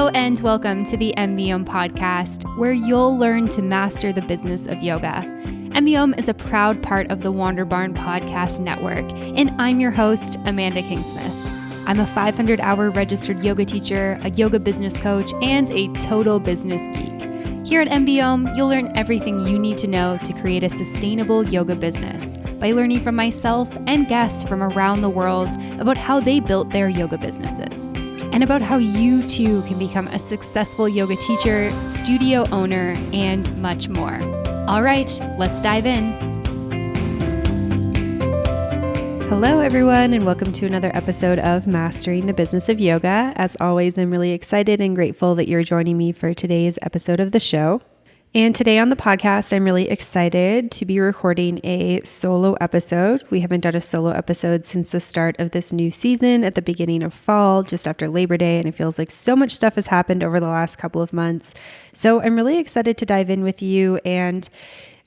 Hello and welcome to the MBOM podcast, where you'll learn to master the business of yoga. MBOM is a proud part of the Wander Barn Podcast Network, and I'm your host, Amanda Kingsmith. I'm a 500-hour registered yoga teacher, a yoga business coach, and a total business geek. Here at MBOM, you'll learn everything you need to know to create a sustainable yoga business by learning from myself and guests from around the world about how they built their yoga businesses, and about how you too can become a successful yoga teacher, studio owner, and much more. All right, let's dive in. Hello, everyone, and welcome to another episode of Mastering the Business of Yoga. As always, I'm really excited and grateful that you're joining me for today's episode of the show. And today on the podcast, I'm really excited to be recording a solo episode. We haven't done a solo episode since the start of this new season at the beginning of fall, just after Labor Day, and it feels like so much stuff has happened over the last couple of months. So I'm really excited to dive in with you, and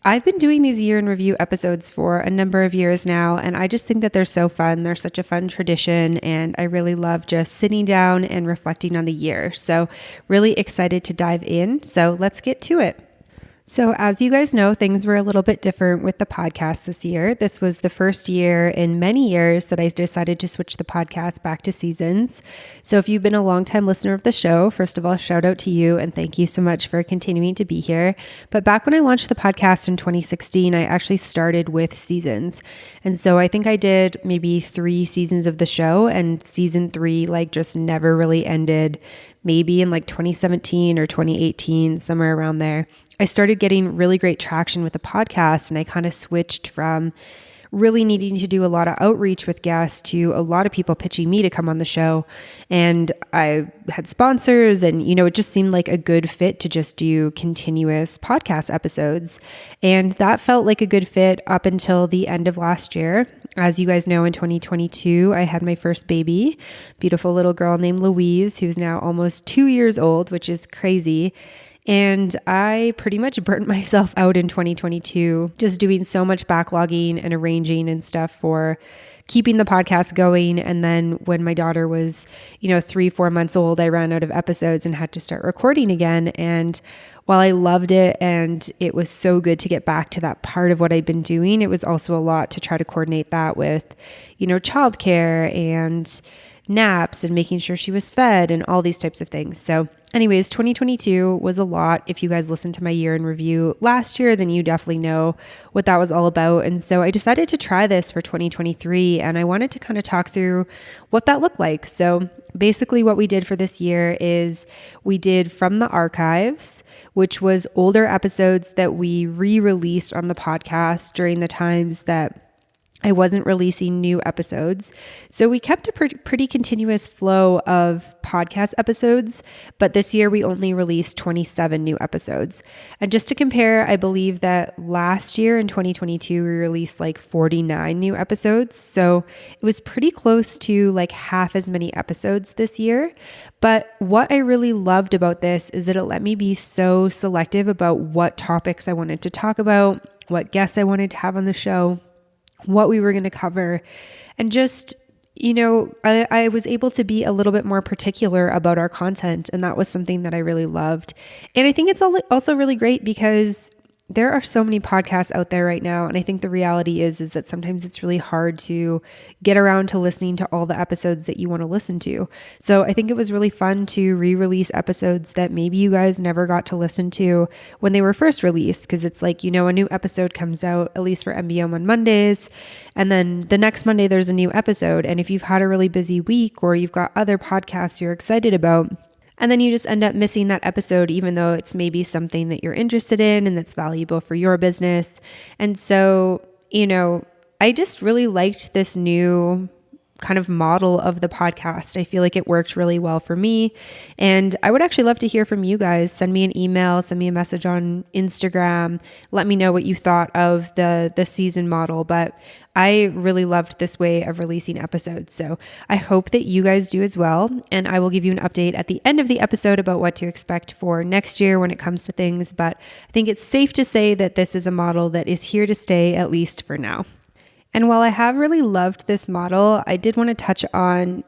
I've been doing these year in review episodes for a number of years now, and I just think that they're so fun. They're such a fun tradition, and I really love just sitting down and reflecting on the year. So really excited to dive in. So let's get to it. So as you guys know, things were a little bit different with the podcast this year. This was the first year in many years that I decided to switch the podcast back to seasons. So if you've been a longtime listener of the show, first of all, shout out to you and thank you so much for continuing to be here. But back when I launched the podcast in 2016, I actually started with seasons. And so I think I did maybe 3 seasons of the show, and season 3 just never really ended. Maybe in 2017 or 2018, somewhere around there, I started getting really great traction with the podcast, and I kind of switched from really needing to do a lot of outreach with guests to a lot of people pitching me to come on the show. And I had sponsors, and, it just seemed like a good fit to just do continuous podcast episodes. And that felt like a good fit up until the end of last year. As you guys know, in 2022, I had my first baby, beautiful little girl named Louise, who's now almost 2 years old, which is crazy. And I pretty much burnt myself out in 2022, just doing so much backlogging and arranging and stuff for keeping the podcast going. And then when my daughter was, 3-4 months old, I ran out of episodes and had to start recording again. And while I loved it and it was so good to get back to that part of what I'd been doing, it was also a lot to try to coordinate that with, childcare and naps and making sure she was fed and all these types of things. So anyways, 2022 was a lot. If you guys listened to my year in review last year, then you definitely know what that was all about. And so I decided to try this for 2023, and I wanted to kind of talk through what that looked like. So basically what we did for this year is we did From the Archives, which was older episodes that we re-released on the podcast during the times that I wasn't releasing new episodes. So we kept a pretty continuous flow of podcast episodes, but this year we only released 27 new episodes. And just to compare, I believe that last year in 2022, we released 49 new episodes. So it was pretty close to half as many episodes this year. But what I really loved about this is that it let me be so selective about what topics I wanted to talk about, what guests I wanted to have on the show, what we were going to cover, and just, I was able to be a little bit more particular about our content, and that was something that I really loved. And I think it's also really great because there are so many podcasts out there right now, and I think the reality is that sometimes it's really hard to get around to listening to all the episodes that you want to listen to. So I think it was really fun to re-release episodes that maybe you guys never got to listen to when they were first released, because it's a new episode comes out, at least for MBOM, on Mondays, and then the next Monday there's a new episode. And if you've had a really busy week or you've got other podcasts you're excited about, and then you just end up missing that episode, even though it's maybe something that you're interested in and that's valuable for your business. And so, I just really liked this new kind of model of the podcast. I feel like it worked really well for me. And I would actually love to hear from you guys. Send me an email, send me a message on Instagram. Let me know what you thought of the season model. But I really loved this way of releasing episodes. So I hope that you guys do as well. And I will give you an update at the end of the episode about what to expect for next year when it comes to things. But I think it's safe to say that this is a model that is here to stay, at least for now. And while I have really loved this model, I did want to touch on,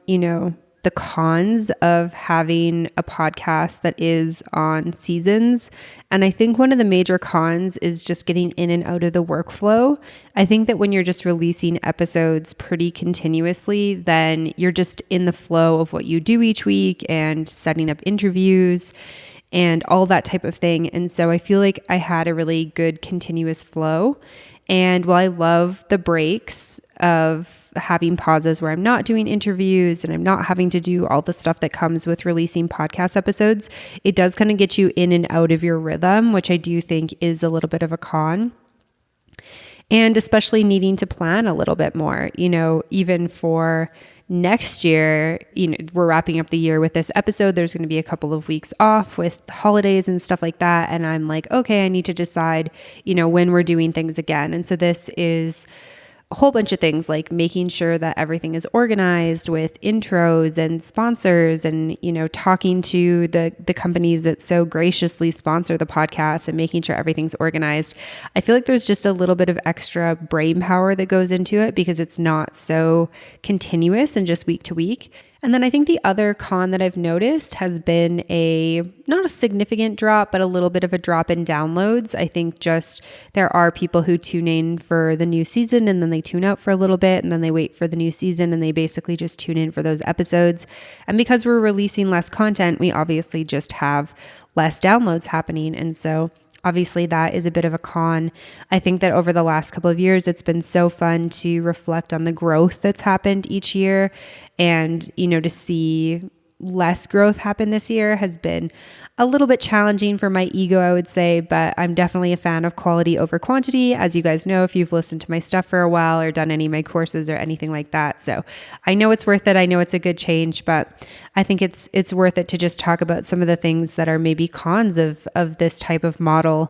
the cons of having a podcast that is on seasons. And I think one of the major cons is just getting in and out of the workflow. I think that when you're just releasing episodes pretty continuously, then you're just in the flow of what you do each week and setting up interviews and all that type of thing. And so I feel like I had a really good continuous flow. And while I love the breaks of having pauses where I'm not doing interviews and I'm not having to do all the stuff that comes with releasing podcast episodes, it does kind of get you in and out of your rhythm, which I do think is a little bit of a con. And especially needing to plan a little bit more, even for next year, we're wrapping up the year with this episode. There's going to be a couple of weeks off with holidays and stuff like that. And I'm like, okay, I need to decide, when we're doing things again. And so this is a whole bunch of things like making sure that everything is organized with intros and sponsors and, talking to the companies that so graciously sponsor the podcast and making sure everything's organized. I feel like there's just a little bit of extra brain power that goes into it because it's not so continuous and just week to week. And then I think the other con that I've noticed has been not a significant drop, but a little bit of a drop in downloads. I think just there are people who tune in for the new season and then they tune out for a little bit and then they wait for the new season and they basically just tune in for those episodes. And because we're releasing less content, we obviously just have less downloads happening. And so obviously that is a bit of a con. I think that over the last couple of years, it's been so fun to reflect on the growth that's happened each year. And, to see less growth happen this year has been a little bit challenging for my ego, I would say, but I'm definitely a fan of quality over quantity, as you guys know, if you've listened to my stuff for a while or done any of my courses or anything like that. So I know it's worth it. I know it's a good change, but I think it's worth it to just talk about some of the things that are maybe cons of this type of model.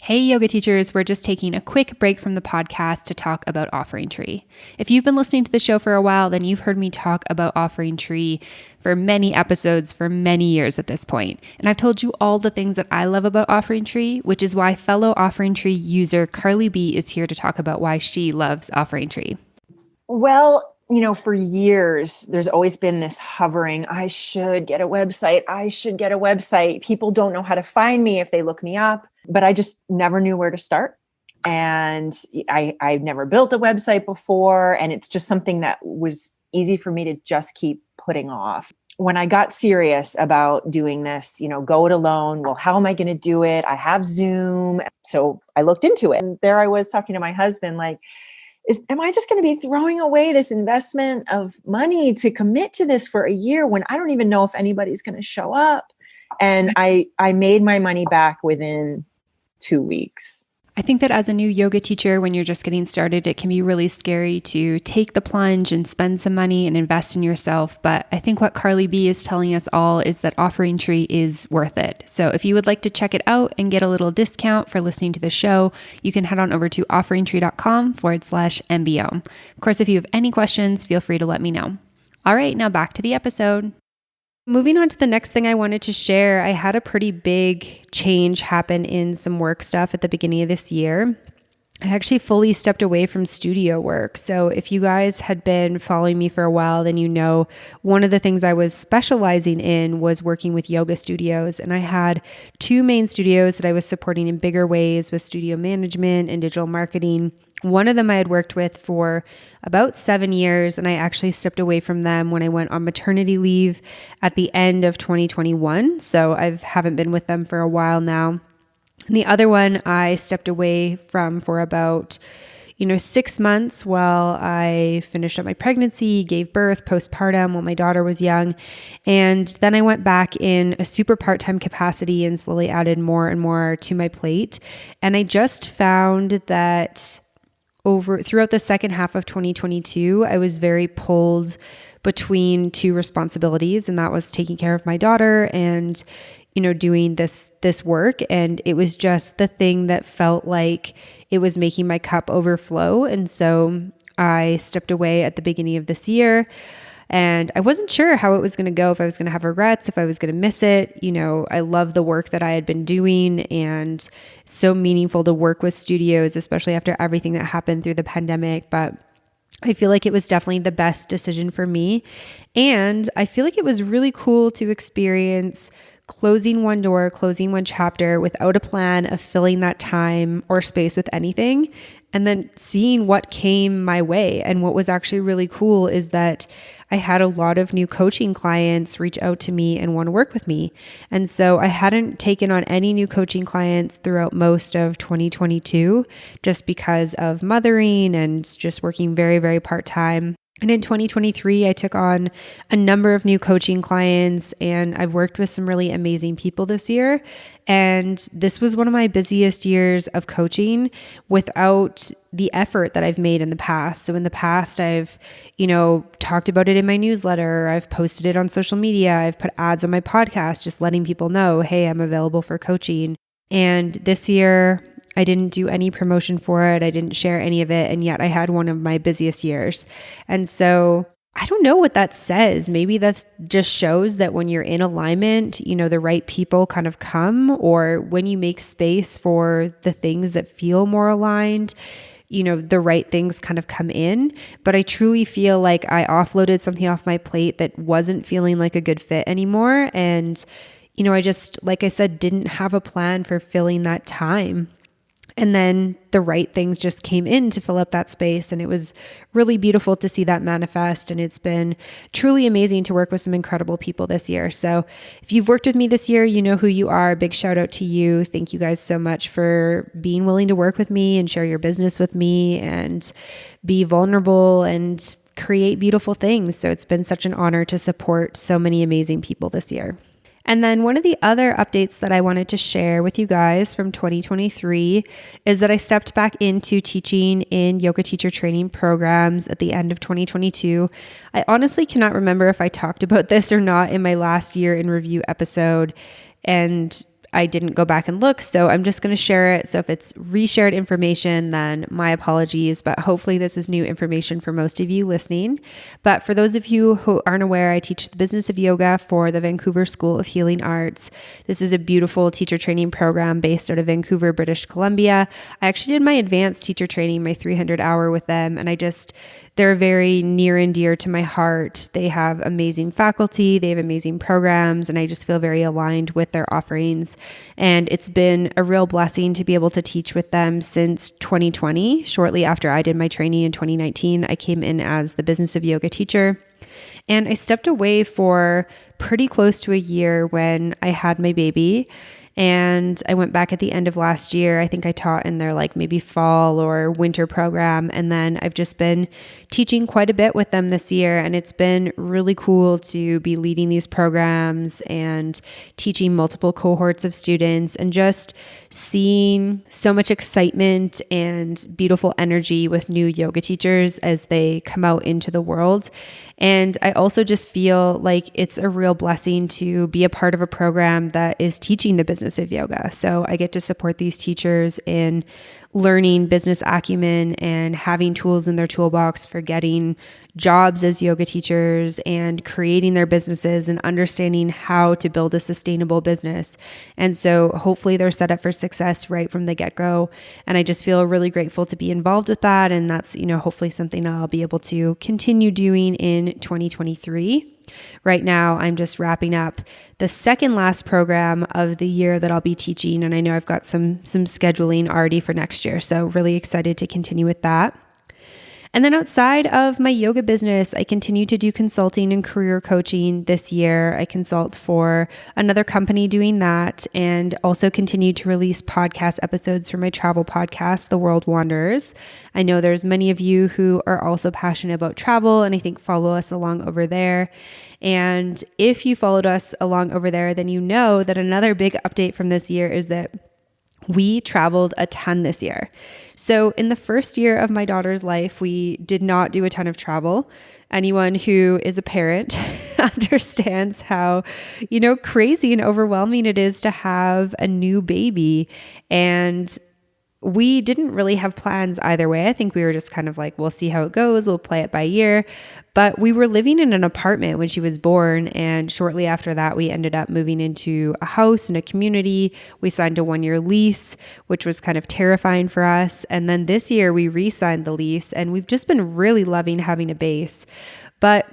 Hey, yoga teachers, we're just taking a quick break from the podcast to talk about Offering Tree. If you've been listening to the show for a while, then you've heard me talk about Offering Tree for many episodes for many years at this point. And I've told you all the things that I love about Offering Tree, which is why fellow Offering Tree user Carly B is here to talk about why she loves Offering Tree. Well, for years, there's always been this hovering, I should get a website. People don't know how to find me if they look me up, but I just never knew where to start. And I've never built a website before. And it's just something that was easy for me to just keep putting off. When I got serious about doing this, go it alone. Well, how am I going to do it? I have Zoom. So I looked into it. And there I was talking to my husband, like, am I just going to be throwing away this investment of money to commit to this for a year when I don't even know if anybody's going to show up? And I made my money back within 2 weeks. I think that as a new yoga teacher, when you're just getting started, it can be really scary to take the plunge and spend some money and invest in yourself. But I think what Carly B is telling us all is that Offering Tree is worth it. So if you would like to check it out and get a little discount for listening to the show, you can head on over to offeringtree.com/MBO. Of course, if you have any questions, feel free to let me know. All right, now back to the episode. Moving on to the next thing I wanted to share, I had a pretty big change happen in some work stuff at the beginning of this year. I actually fully stepped away from studio work. So if you guys had been following me for a while, then one of the things I was specializing in was working with yoga studios. And I had 2 main studios that I was supporting in bigger ways with studio management and digital marketing. One of them I had worked with for about 7 years, and I actually stepped away from them when I went on maternity leave at the end of 2021. So I haven't been with them for a while now. And the other one I stepped away from for about 6 months while I finished up my pregnancy, gave birth, postpartum while my daughter was young. And then I went back in a super part-time capacity and slowly added more and more to my plate. And I just found that throughout the second half of 2022, I was very pulled between 2 responsibilities, and that was taking care of my daughter and, doing this work. And it was just the thing that felt like it was making my cup overflow. And so I stepped away at the beginning of this year. And I wasn't sure how it was going to go, if I was going to have regrets, if I was going to miss it. I love the work that I had been doing, and it's so meaningful to work with studios, especially after everything that happened through the pandemic. But I feel like it was definitely the best decision for me. And I feel like it was really cool to experience closing one door, closing one chapter without a plan of filling that time or space with anything, and then seeing what came my way. And what was actually really cool is that I had a lot of new coaching clients reach out to me and want to work with me. And so I hadn't taken on any new coaching clients throughout most of 2022 just because of mothering and just working very, very part-time. And in 2023, I took on a number of new coaching clients, and I've worked with some really amazing people this year. And this was one of my busiest years of coaching without the effort that I've made in the past. So in the past, I've, talked about it in my newsletter. I've posted it on social media. I've put ads on my podcast, just letting people know, hey, I'm available for coaching. And this year, I didn't do any promotion for it. I didn't share any of it. And yet I had one of my busiest years. And so I don't know what that says. Maybe that just shows that when you're in alignment, the right people kind of come, or when you make space for the things that feel more aligned, the right things kind of come in. But I truly feel like I offloaded something off my plate that wasn't feeling like a good fit anymore. And, I just, like I said, didn't have a plan for filling that time. And then the right things just came in to fill up that space. And it was really beautiful to see that manifest. And it's been truly amazing to work with some incredible people this year. So if you've worked with me this year, you know who you are. Big shout out to you. Thank you guys so much for being willing to work with me and share your business with me and be vulnerable and create beautiful things. So it's been such an honor to support so many amazing people this year. And then one of the other updates that I wanted to share with you guys from 2023 is that I stepped back into teaching in yoga teacher training programs at the end of 2022. I honestly cannot remember if I talked about this or not in my last year in review episode, and I didn't go back and look, so I'm just going to share it. So if it's reshared information, then my apologies, but hopefully this is new information for most of you listening. But for those of you who aren't aware, I teach the business of yoga for the Vancouver School of Healing Arts. This is a beautiful teacher training program based out of Vancouver, British Columbia. I actually did my advanced teacher training, my 300-hour with them, and they're very near and dear to my heart. They have amazing faculty, they have amazing programs, and I just feel very aligned with their offerings. And it's been a real blessing to be able to teach with them since 2020. Shortly after I did my training in 2019, I came in as the business of yoga teacher. And I stepped away for pretty close to a year when I had my baby. And I went back at the end of last year. I think I taught in their maybe fall or winter program. And then I've just been teaching quite a bit with them this year. And it's been really cool to be leading these programs and teaching multiple cohorts of students and just seeing so much excitement and beautiful energy with new yoga teachers as they come out into the world. And I also just feel like it's a real blessing to be a part of a program that is teaching the business of yoga. So I get to support these teachers in learning business acumen and having tools in their toolbox for getting jobs as yoga teachers and creating their businesses and understanding how to build a sustainable business. And so hopefully they're set up for success right from the get-go. And I just feel really grateful to be involved with that. And that's, hopefully something I'll be able to continue doing in 2023. Right now, I'm just wrapping up the second last program of the year that I'll be teaching. And I know I've got some scheduling already for next year. So really excited to continue with that. And then outside of my yoga business, I continue to do consulting and career coaching this year. I consult for another company doing that, and also continue to release podcast episodes for my travel podcast, The World Wanderers. I know there's many of you who are also passionate about travel, and I think follow us along over there. And if you followed us along over there, then you know that another big update from this year is that we traveled a ton this year. So in the first year of my daughter's life, we did not do a ton of travel. Anyone who is a parent understands how, crazy and overwhelming it is to have a new baby. And we didn't really have plans either way. I think we were just kind of like, we'll see how it goes. We'll play it by ear. But we were living in an apartment when she was born. And shortly after that, we ended up moving into a house in a community. We signed a 1-year lease, which was kind of terrifying for us. And then this year we re-signed the lease, and we've just been really loving having a base. But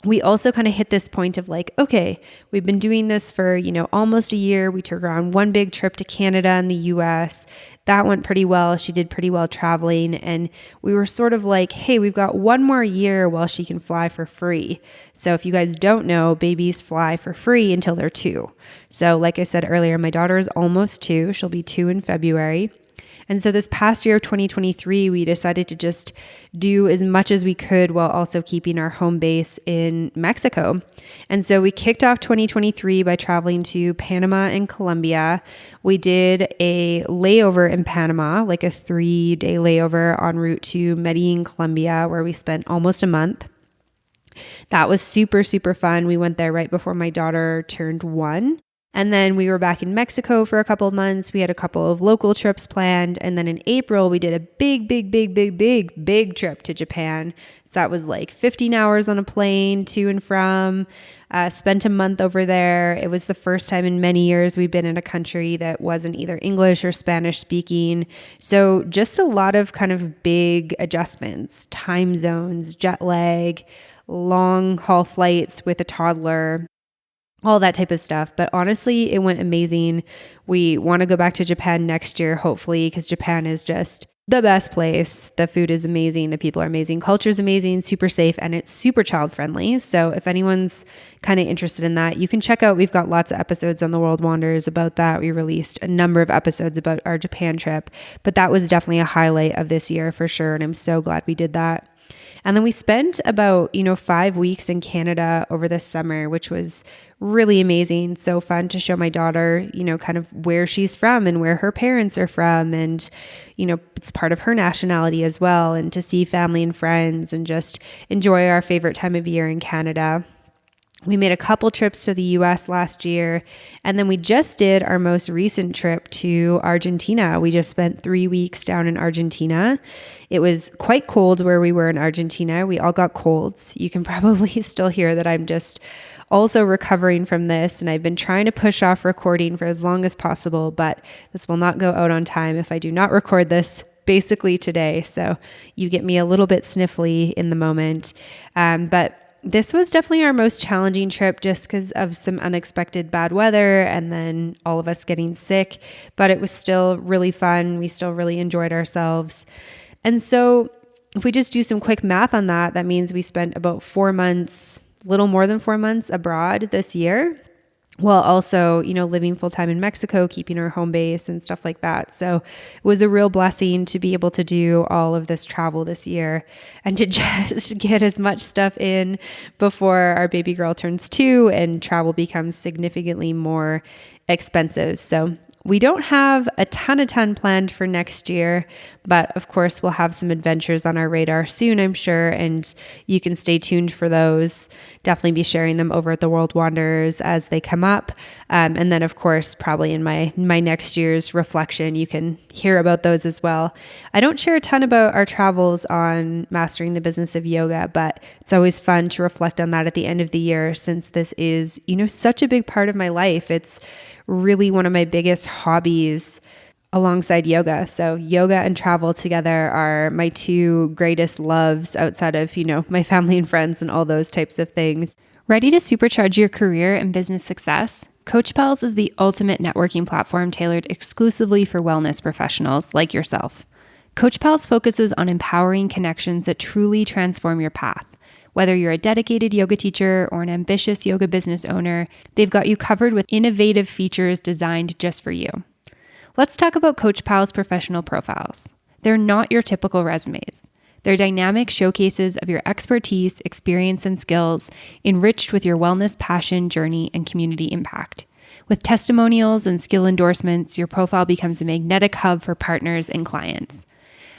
we also kind of hit this point of like, okay, we've been doing this for, almost a year. We took her on one big trip to Canada and the US. That went pretty well. She did pretty well traveling. And we were sort of like, hey, we've got one more year while she can fly for free. So if you guys don't know, babies fly for free until they're 2. So like I said earlier, my daughter is almost 2. She'll be 2 in February. And so this past year of 2023, we decided to just do as much as we could while also keeping our home base in Mexico. And so we kicked off 2023 by traveling to Panama and Colombia. We did a layover in Panama, like a 3-day layover en route to Medellin, Colombia, where we spent almost a month. That was super, super fun. We went there right before my daughter turned 1. And then we were back in Mexico for a couple of months. We had a couple of local trips planned. And then in April, we did a big trip to Japan. So that was like 15 hours on a plane to and from, spent a month over there. It was the first time in many years we've been in a country that wasn't either English or Spanish speaking. So just a lot of kind of big adjustments, time zones, jet lag, long haul flights with a toddler, all that type of stuff. But honestly, it went amazing. We want to go back to Japan next year, hopefully, because Japan is just the best place. The food is amazing. The people are amazing. Culture is amazing, super safe, and it's super child friendly. So if anyone's kind of interested in that, you can check out, we've got lots of episodes on the World Wanders about that. We released a number of episodes about our Japan trip, but that was definitely a highlight of this year for sure. And I'm so glad we did that. And then we spent about, 5 weeks in Canada over the summer, which was really amazing. So fun to show my daughter, kind of where she's from and where her parents are from. And, it's part of her nationality as well. And to see family and friends and just enjoy our favorite time of year in Canada. We made a couple trips to the US last year, and then we just did our most recent trip to Argentina. We just spent 3 weeks down in Argentina. It was quite cold where we were in Argentina. We all got colds. You can probably still hear that I'm just also recovering from this, and I've been trying to push off recording for as long as possible, but this will not go out on time if I do not record this basically today. So you get me a little bit sniffly in the moment, but this was definitely our most challenging trip just because of some unexpected bad weather and then all of us getting sick, but it was still really fun. We still really enjoyed ourselves. And so if we just do some quick math on that, that means we spent about 4 months, little more than 4 months abroad this year, while also, living full-time in Mexico, keeping our home base and stuff like that. So it was a real blessing to be able to do all of this travel this year and to just get as much stuff in before our baby girl turns 2 and travel becomes significantly more expensive. So we don't have a ton planned for next year, but of course we'll have some adventures on our radar soon, I'm sure, and you can stay tuned for those. Definitely be sharing them over at the World Wanders as they come up. And then of course, probably in my next year's reflection, you can hear about those as well. I don't share a ton about our travels on Mastering the Business of Yoga, but it's always fun to reflect on that at the end of the year since this is, such a big part of my life. It's really one of my biggest hobbies alongside yoga. So yoga and travel together are my 2 greatest loves outside of, my family and friends and all those types of things. Ready to supercharge your career and business success? CoachPals is the ultimate networking platform tailored exclusively for wellness professionals like yourself. CoachPals focuses on empowering connections that truly transform your path. Whether you're a dedicated yoga teacher or an ambitious yoga business owner, they've got you covered with innovative features designed just for you. Let's talk about CoachPal's professional profiles. They're not your typical resumes. They're dynamic showcases of your expertise, experience, and skills, enriched with your wellness passion, journey, and community impact. With testimonials and skill endorsements, your profile becomes a magnetic hub for partners and clients.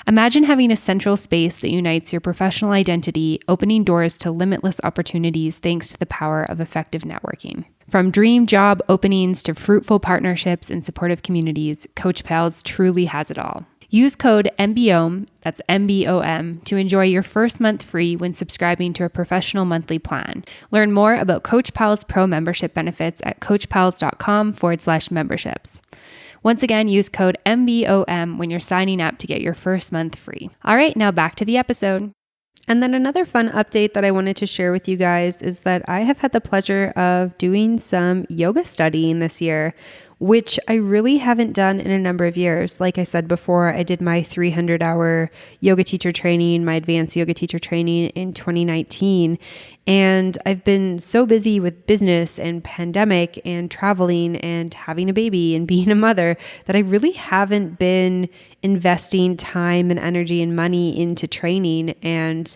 Imagine having a central space that unites your professional identity, opening doors to limitless opportunities thanks to the power of effective networking. From dream job openings to fruitful partnerships and supportive communities, CoachPals truly has it all. Use code MBOM, that's MBOM, to enjoy your first month free when subscribing to a professional monthly plan. Learn more about Coach Pals Pro membership benefits at coachpals.com/memberships. Once again, use code MBOM when you're signing up to get your first month free. All right, now back to the episode. And then another fun update that I wanted to share with you guys is that I have had the pleasure of doing some yoga studying this year, which I really haven't done in a number of years. Like I said before, I did my 300-hour yoga teacher training, my advanced yoga teacher training in 2019. And I've been so busy with business and pandemic and traveling and having a baby and being a mother that I really haven't been investing time and energy and money into training. And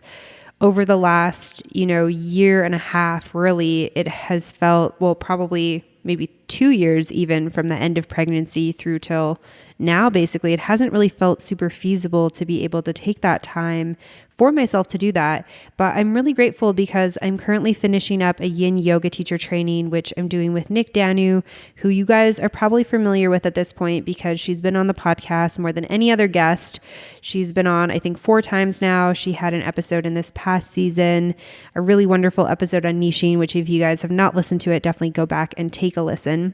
over the last, year and a half, really, it has felt, probably maybe 2 years even from the end of pregnancy through till now, basically, it hasn't really felt super feasible to be able to take that time for myself to do that. But I'm really grateful because I'm currently finishing up a yin yoga teacher training, which I'm doing with Nick Danu, who you guys are probably familiar with at this point because she's been on the podcast more than any other guest. She's been on, I think, 4 times now. She had an episode in this past season, a really wonderful episode on niching, which if you guys have not listened to it, definitely go back and take a listen.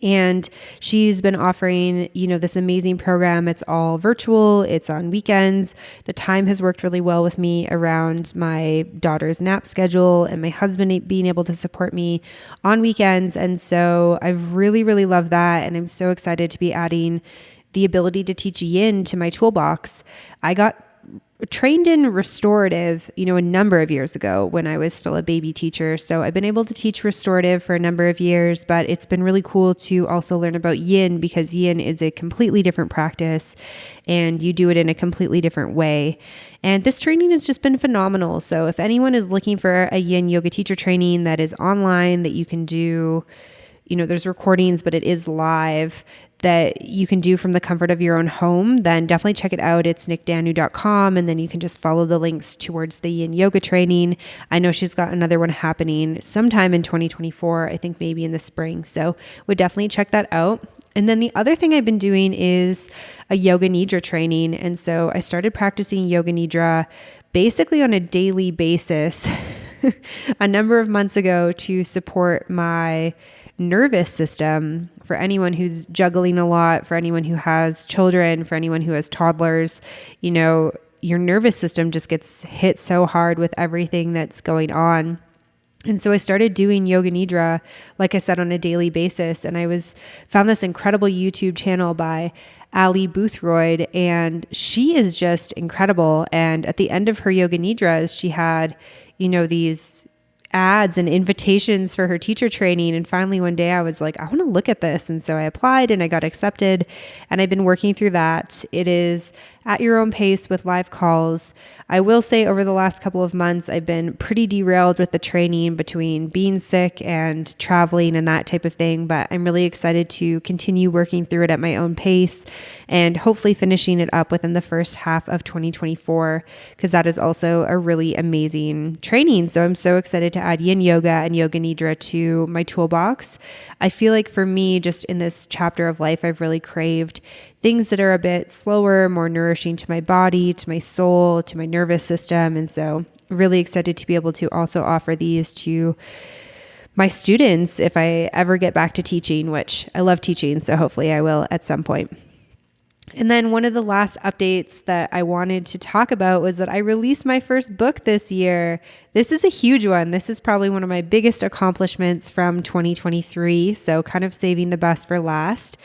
And she's been offering, this amazing program. It's all virtual. It's on weekends. The time has worked really well with me around my daughter's nap schedule and my husband being able to support me on weekends. And so I've really, really loved that. And I'm so excited to be adding the ability to teach yin to my toolbox. I got trained in restorative, a number of years ago when I was still a baby teacher. So I've been able to teach restorative for a number of years, but it's been really cool to also learn about yin because yin is a completely different practice and you do it in a completely different way. And this training has just been phenomenal. So if anyone is looking for a yin yoga teacher training that is online that you can do, there's recordings, but it is live that you can do from the comfort of your own home, then definitely check it out. It's nickdanu.com. And then you can just follow the links towards the yin yoga training. I know she's got another one happening sometime in 2024, I think maybe in the spring. So would definitely check that out. And then the other thing I've been doing is a yoga nidra training. And so I started practicing yoga nidra basically on a daily basis a number of months ago to support my nervous system. For anyone who's juggling a lot, for anyone who has children, for anyone who has toddlers, your nervous system just gets hit so hard with everything that's going on. And so I started doing yoga nidra, like I said, on a daily basis. And I found this incredible YouTube channel by Ali Boothroyd, and she is just incredible. And at the end of her yoga nidras, she had, these ads and invitations for her teacher training. And finally one day I was like, I want to look at this. And so I applied and I got accepted and I've been working through that. It is at your own pace with live calls. I will say over the last couple of months, I've been pretty derailed with the training between being sick and traveling and that type of thing. But I'm really excited to continue working through it at my own pace and hopefully finishing it up within the first half of 2024, because that is also a really amazing training. So I'm so excited to add yin yoga and yoga nidra to my toolbox. I feel like for me, just in this chapter of life, I've really craved things that are a bit slower, more nourishing to my body, to my soul, to my nervous system. And so really excited to be able to also offer these to my students if I ever get back to teaching, which I love teaching. So hopefully I will at some point. And then one of the last updates that I wanted to talk about was that I released my first book this year. This is a huge one. This is probably one of my biggest accomplishments from 2023. So kind of saving the best for last.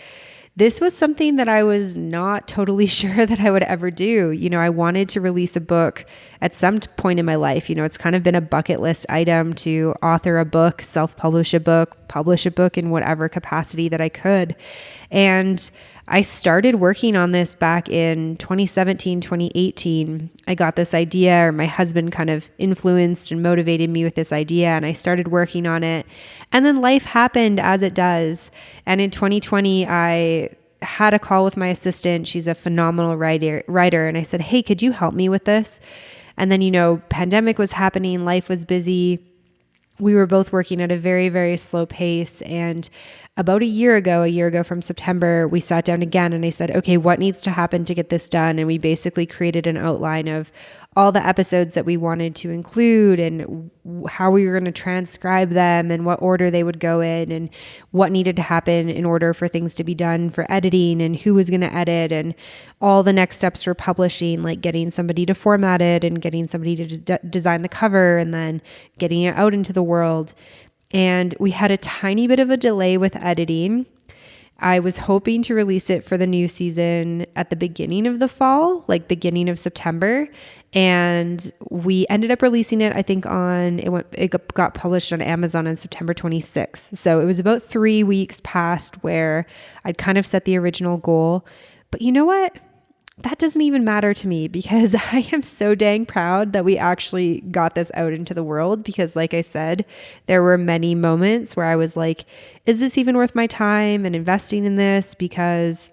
This was something that I was not totally sure that I would ever do. I wanted to release a book at some point in my life. It's kind of been a bucket list item to author a book, self-publish a book, publish a book in whatever capacity that I could. And I started working on this back in 2017, 2018. I got this idea, or my husband kind of influenced and motivated me with this idea, and I started working on it. And then life happened as it does. And in 2020, I had a call with my assistant. She's a phenomenal writer. And I said, hey, could you help me with this? And then, pandemic was happening, life was busy. We were both working at a very, very slow pace, and about a year ago from September, we sat down again and I said, okay, what needs to happen to get this done? And we basically created an outline of all the episodes that we wanted to include and how we were going to transcribe them and what order they would go in and what needed to happen in order for things to be done for editing and who was going to edit and all the next steps for publishing, like getting somebody to format it and getting somebody to design the cover and then getting it out into the world. And we had a tiny bit of a delay with editing. I was hoping to release it for the new season at the beginning of the fall, like beginning of September. And we ended up releasing it, I think it got published on Amazon on September 26th. So it was about 3 weeks past where I'd kind of set the original goal. But you know what? That doesn't even matter to me because I am so dang proud that we actually got this out into the world because like I said, there were many moments where I was like, is this even worth my time and investing in this? Because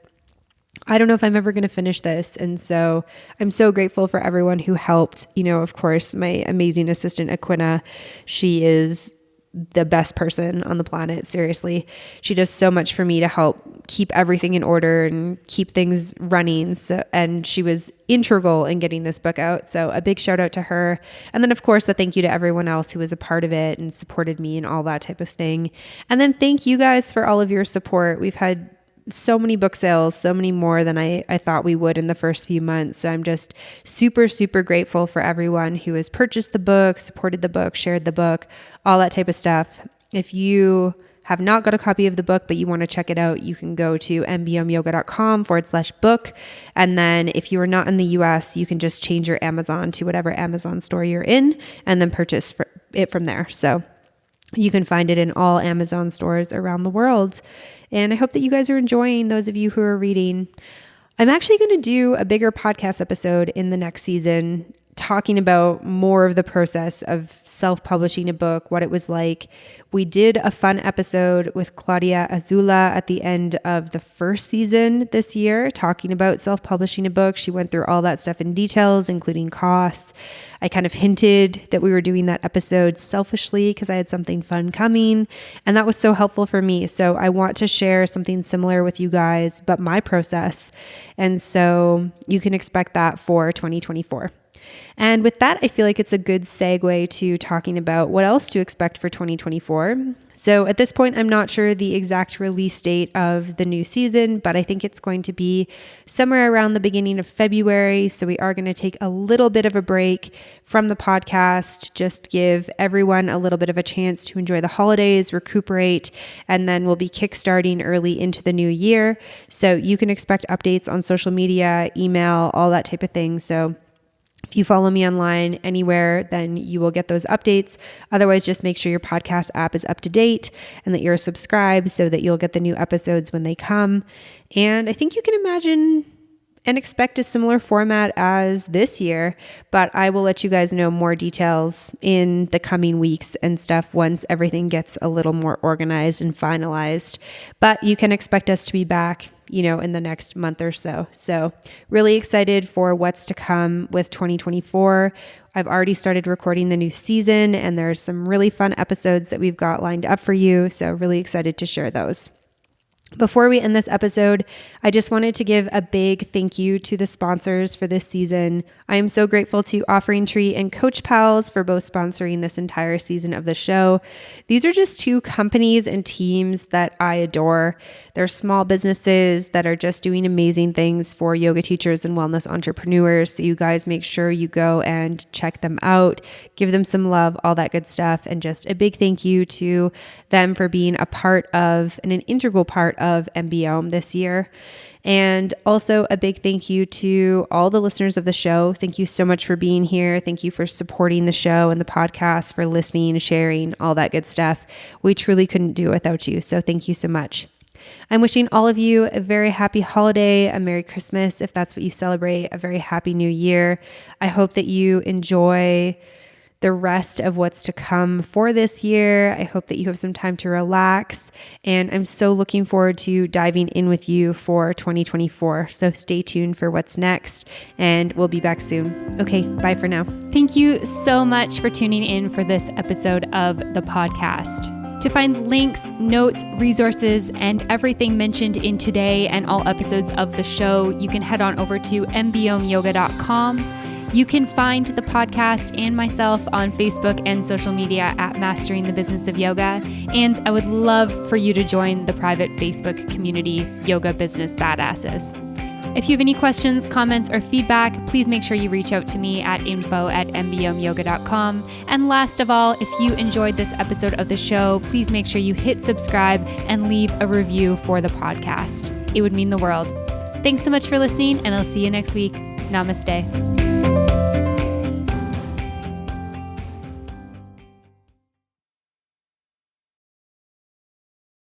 I don't know if I'm ever going to finish this. And so I'm so grateful for everyone who helped. Of course, my amazing assistant, Aquina, she is the best person on the planet. Seriously. She does so much for me to help keep everything in order and keep things running. And she was integral in getting this book out. So a big shout out to her. And then of course, a thank you to everyone else who was a part of it and supported me and all that type of thing. And then thank you guys for all of your support. We've had so many book sales, so many more than I thought we would in the first few months. So I'm just super, super grateful for everyone who has purchased the book, supported the book, shared the book, all that type of stuff. If you have not got a copy of the book, but you want to check it out, you can go to mbomyoga.com/book. And then if you are not in the US, you can just change your Amazon to whatever Amazon store you're in and then purchase it from there. So you can find it in all Amazon stores around the world. And I hope that you guys are enjoying, those of you who are reading. I'm actually going to do a bigger podcast episode in the next season talking about more of the process of self-publishing a book, what it was like. We did a fun episode with Claudia Azula at the end of the first season this year, talking about self-publishing a book. She went through all that stuff in details, including costs. I kind of hinted that we were doing that episode selfishly because I had something fun coming, and that was so helpful for me. So I want to share something similar with you guys, but my process. And so you can expect that for 2024. And with that, I feel like it's a good segue to talking about what else to expect for 2024. So at this point, I'm not sure the exact release date of the new season, but I think it's going to be somewhere around the beginning of February. So we are going to take a little bit of a break from the podcast, just give everyone a little bit of a chance to enjoy the holidays, recuperate, and then we'll be kickstarting early into the new year. So you can expect updates on social media, email, all that type of thing. So if you follow me online anywhere, then you will get those updates. Otherwise, just make sure your podcast app is up to date and that you're subscribed so that you'll get the new episodes when they come. And I think you can imagine and expect a similar format as this year, but I will let you guys know more details in the coming weeks and stuff once everything gets a little more organized and finalized. But you can expect us to be back in the next month or so. So really excited for what's to come with 2024. I've already started recording the new season and there's some really fun episodes that we've got lined up for you. So really excited to share those. Before we end this episode, I just wanted to give a big thank you to the sponsors for this season. I am so grateful to Offering Tree and Coach Pals for both sponsoring this entire season of the show. These are just two companies and teams that I adore. They're small businesses that are just doing amazing things for yoga teachers and wellness entrepreneurs. So you guys make sure you go and check them out, give them some love, all that good stuff. And just a big thank you to them for being a part of and an integral part of MBOM this year. And also a big thank you to all the listeners of the show. Thank you so much for being here. Thank you for supporting the show and the podcast, for listening, sharing, all that good stuff. We truly couldn't do it without you. So thank you so much. I'm wishing all of you a very happy holiday, a Merry Christmas if that's what you celebrate, a very happy New Year. I hope that you enjoy the rest of what's to come for this year. I hope that you have some time to relax, and I'm so looking forward to diving in with you for 2024. So stay tuned for what's next, and we'll be back soon. Okay, bye for now. Thank you so much for tuning in for this episode of the podcast. To find links, notes, resources, and everything mentioned in today and all episodes of the show, you can head on over to mbyomeyoga.com. You can find the podcast and myself on Facebook and social media at Mastering the Business of Yoga. And I would love for you to join the private Facebook community, Yoga Business Badasses. If you have any questions, comments, or feedback, please make sure you reach out to me at info@mbyomeyoga.com. And last of all, if you enjoyed this episode of the show, please make sure you hit subscribe and leave a review for the podcast. It would mean the world. Thanks so much for listening, and I'll see you next week. Namaste.